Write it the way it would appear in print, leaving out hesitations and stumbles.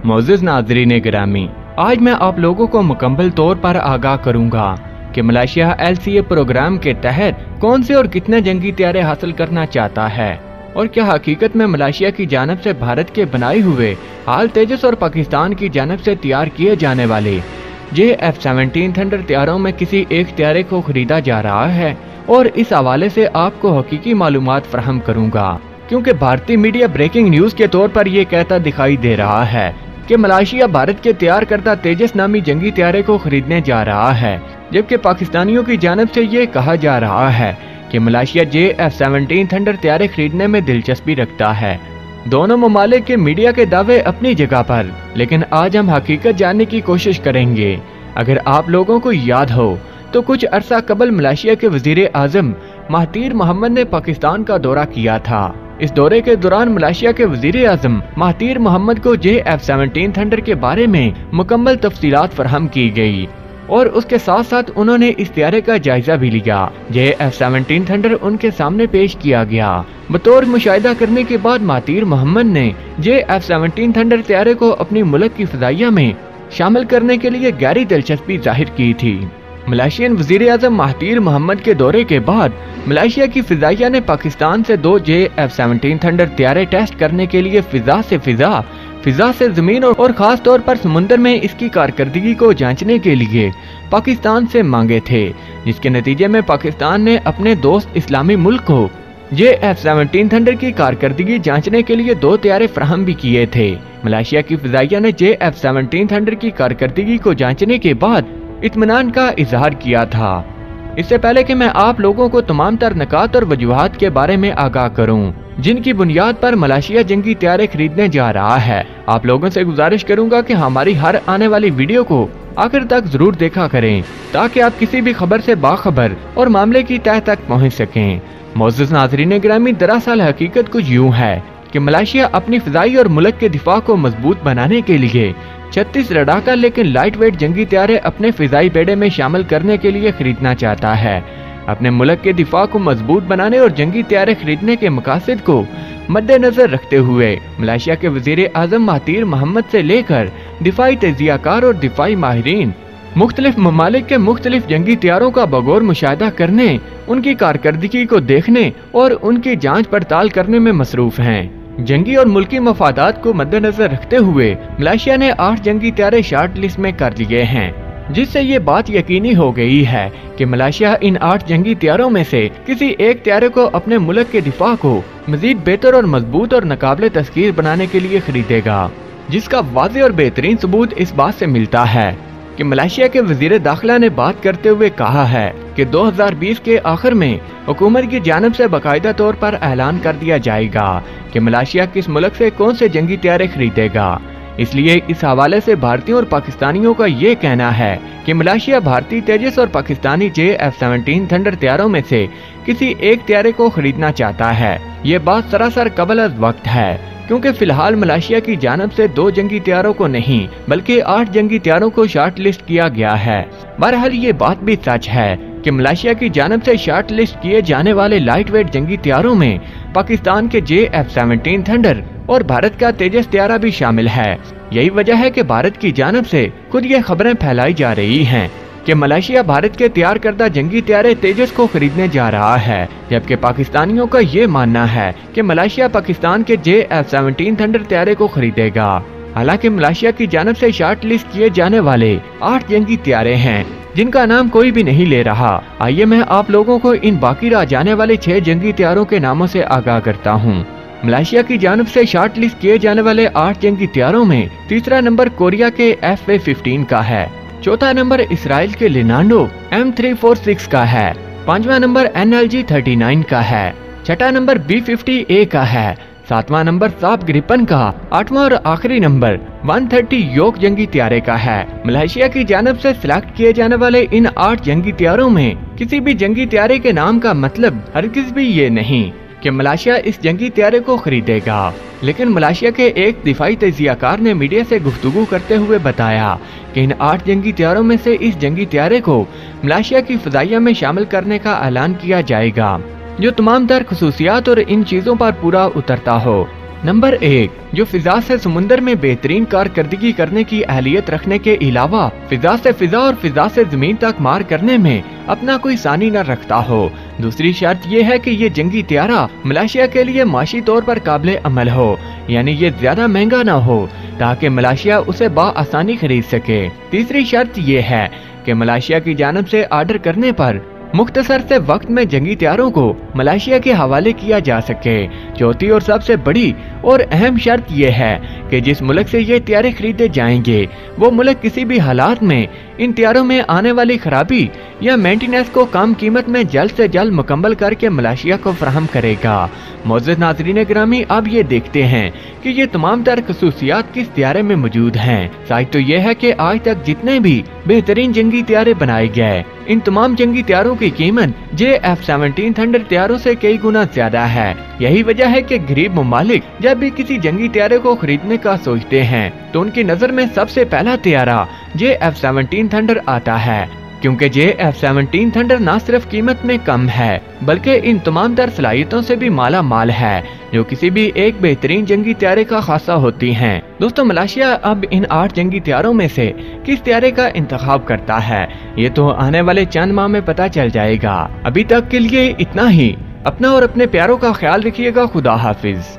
मोअज़्ज़िज़ नाज़रीन गिरामी, आज मैं आप लोगों को मुकम्मल तौर पर आगाह करूंगा कि मलेशिया LCA प्रोग्राम के तहत कौन से और कितने जंगी तैयारे हासिल करना चाहता है और क्या हकीकत में मलेशिया की जानिब से भारत के बनाए हुए हाल तेजस और पाकिस्तान की जानिब से तैयार किए जाने वाले F-17 थंडर तैयारों में किसी एक तैयारे को खरीदा जा रहा है। और इस हवाले से आपको हकीकी मालूमात फराहम करूंगा, क्योंकि भारतीय मीडिया ब्रेकिंग न्यूज के तौर पर ये कहता दिखाई दे रहा है कि मलेशिया भारत के तैयार करदा तेजस नामी जंगी तैयारे को खरीदने जा रहा है, जबकि पाकिस्तानियों की जानिब से ये कहा जा रहा है कि मलेशिया F-17 थंडर तैयारे खरीदने में दिलचस्पी रखता है। दोनों ममालिक के मीडिया के दावे अपनी जगह पर, लेकिन आज हम हकीकत जानने की कोशिश करेंगे। अगर आप लोगों को याद हो तो कुछ अरसा कबल मलेशिया के वजीर आजम महातीर मोहम्मद ने पाकिस्तान का दौरा किया था। इस दौरे के दौरान मलेशिया के वजीर आजम महातीर मोहम्मद को F-17 थंडर के बारे में मुकम्मल तफसीलात फराहम की गई और उसके साथ साथ उन्होंने इस तैयारे का जायजा भी लिया। F-17 थंडर उनके सामने पेश किया गया। बतौर मुशाहिदा करने के बाद महातीर मोहम्मद ने F-17 थंडर तैयारे को अपनी मुल्क की फिजाइया में शामिल करने के लिए गहरी दिलचस्पी जाहिर की थी। मलेशियन वजीर आजम महातीर मोहम्मद के दौरे के बाद मलेशिया की फिजाइया ने पाकिस्तान से 2 F-17 थंडर तैयारे टेस्ट करने के लिए फिजा से फिजा, फिजा से जमीन और खास तौर पर समुद्र में इसकी कारकर्दगी को जांचने के लिए पाकिस्तान से मांगे थे, जिसके नतीजे में पाकिस्तान ने अपने दोस्त इस्लामी मुल्क को F-17 थंडर की कारकर्दगी जांचने के लिए 2 तैयारे फराहम भी किए थे। मलेशिया की फिजाइया ने F-17 थंडर की कारकर्दगी को जांचने के बाद इत्मीनान का इजहार किया था। इससे पहले कि मैं आप लोगों को तमाम तर नकात और वजूहात के बारे में आगाह करूं, जिनकी बुनियाद पर मलेशिया जंगी तैयारे खरीदने जा रहा है, आप लोगों से गुजारिश करूंगा कि हमारी हर आने वाली वीडियो को आखिर तक जरूर देखा करें, ताकि आप किसी भी खबर से बाखबर और मामले की तह तक पहुँच सकें। मोअज़्ज़िज़ नाज़रीन गिरामी, दरअसल हकीकत कुछ यूँ है कि मलेशिया अपनी फिजाई और मुल्क के दिफा को मजबूत बनाने के लिए 36 लड़ाका लेकिन लाइट वेट जंगी तैयारे अपने फिजाई बेड़े में शामिल करने के लिए खरीदना चाहता है। अपने मुल्क के दिफा को मजबूत बनाने और जंगी तैयारे खरीदने के मकासद को मद्देनजर रखते हुए मलेशिया के वजीर आजम महातीर मोहम्मद से लेकर दिफाई तजियाकार और दिफाई माहिरीन मुख्तलिफ ममालिक के मुख्तलिफ जंगी तैयारों का बगौर मुशाहिदा करने, उनकी कारकर्दगी को देखने और उनकी जांच पड़ताल करने में मसरूफ हैं। जंगी और मुल्की मफादात को मद्देनजर रखते हुए मलेशिया ने 8 जंगी तैयारे शार्ट लिस्ट में कर लिए हैं, जिससे ये बात यकीनी हो गई है कि मलेशिया इन 8 जंगी तैयारों में से किसी एक तैयारे को अपने मुल्क के दिफा को मजीद बेहतर और मजबूत और नाकाबिले तस्कीर बनाने के लिए खरीदेगा, जिसका वाज़े और बेहतरीन सबूत इस बात से मिलता है कि मलेशिया के वजीर दाखिला ने बात करते हुए कहा है कि 2020 के आखिर में हुकूमत की जानिब से बाकायदा तौर पर ऐलान कर दिया जाएगा कि मलेशिया किस मुल्क से कौन से जंगी तैयारे खरीदेगा। इसलिए इस हवाले से भारतीयों और पाकिस्तानियों का ये कहना है कि मलेशिया भारतीय तेजस और पाकिस्तानी F-17 थंडर तैयारों में से किसी एक तैयारे को खरीदना चाहता है। ये बात सरासर कबल अज़ वक्त है, क्योंकि फिलहाल मलेशिया की जानिब से 2 जंगी तैयारों को नहीं बल्कि 8 जंगी तैयारों को शार्ट लिस्ट किया गया है। बहरहाल ये बात भी सच है कि मलेशिया की जानिब से शार्ट लिस्ट किए जाने वाले लाइट वेट जंगी तैयारों में पाकिस्तान के F-17 थंडर और भारत का तेजस तैयारा भी शामिल है। यही वजह है कि भारत की जानिब से खुद ये खबरें फैलाई जा रही हैं कि मलेशिया भारत के तैयार करदा जंगी तैयारे तेजस को खरीदने जा रहा है, जबकि पाकिस्तानियों का ये मानना है कि मलेशिया पाकिस्तान के F-17 थंडर तैयारे को खरीदेगा। हालांकि मलेशिया की जानिब से शार्ट लिस्ट किए जाने वाले 8 जंगी तैयारे हैं, जिनका नाम कोई भी नहीं ले रहा। आइए मैं आप लोगों को इन बाकी रह जाने वाले 6 जंगी तैयारों के नामों से आगाह करता हूँ। मलेशिया की जानिब से शार्ट लिस्ट किए जाने वाले 8 जंगी तैयारों में तीसरा नंबर कोरिया के FA-15 का है, चौथा नंबर इसराइल के लिनांडो M346 का है, 5वां नंबर NLG-39 का है, छठा नंबर B-50A का है, 7वां नंबर साब ग्रिपन का, 8वां और आखिरी नंबर 130 योक जंगी तैयारे का है। मलेशिया की जानिब से सिलेक्ट किए जाने वाले इन 8 जंगी तैयारों में किसी भी जंगी तैयारे के नाम का मतलब हरगिज भी ये नहीं कि मलेशिया इस जंगी तैयारे को खरीदेगा, लेकिन मलेशिया के एक दिफाई तजियाकार ने मीडिया से गुफ्तगू करते हुए बताया कि इन 8 जंगी तैयारों में से इस जंगी तैयारे को मलेशिया की फिजाइया में शामिल करने का ऐलान किया जाएगा, जो तमाम तर खसूसियात और इन चीजों पर पूरा उतरता हो। नंबर 1, जो फिजा से समुंदर में बेहतरीन कारकर्दगी करने की अहलियत रखने के अलावा फिजा से फिजा और फिजा से जमीन तक मार करने में अपना कोई सानी न रखता हो। दूसरी शर्त ये है कि ये जंगी त्यारा मलेशिया के लिए माशी तौर पर काबिल अमल हो, यानी ये ज्यादा महंगा न हो ताकि मलेशिया उसे बआसानी खरीद सके। तीसरी शर्त ये है कि मलेशिया की जानिब से ऑर्डर करने पर मुख्तसर से वक्त में जंगी त्यारों को मलेशिया के हवाले किया जा सके। चौथी और सबसे बड़ी और अहम शर्त यह है कि जिस मुल्क से ये त्यारे खरीदे जाएंगे वो मुल्क किसी भी हालात में इन त्यारों में आने वाली खराबी या मेंटेनेंस को कम कीमत में जल्द से जल्द मुकम्मल करके मलेशिया को फराहम करेगा। मोअज़्ज़िज़ नाज़रीन गिरामी, अब ये देखते हैं कि ये तमाम तर खसूसियात किस त्यारे में मौजूद हैं। सच तो ये है कि आज तक जितने भी बेहतरीन जंगी त्यारे बनाए गए, इन तमाम जंगी त्यारों की कीमत JF-17 थंडर त्यारों से कई गुना ज्यादा है। यही वजह है कि गरीब ममालिक जब भी किसी जंगी त्यारे को खरीदने का सोचते हैं तो उनकी नजर में सबसे पहला त्यारा JF-17 थंडर आता है, क्योंकि JF-17 थंडर न सिर्फ कीमत में कम है बल्कि इन तमाम तर सलाहियतों से भी माला माल है जो किसी भी एक बेहतरीन जंगी त्यारे का खासा होती हैं। दोस्तों, मलेशिया अब इन 8 जंगी त्यारों में से किस त्यारे का इंतखाब करता है ये तो आने वाले चंद माह में पता चल जाएगा। अभी तक के लिए इतना ही। अपना और अपने प्यारों का ख्याल रखिएगा। खुदा हाफिज।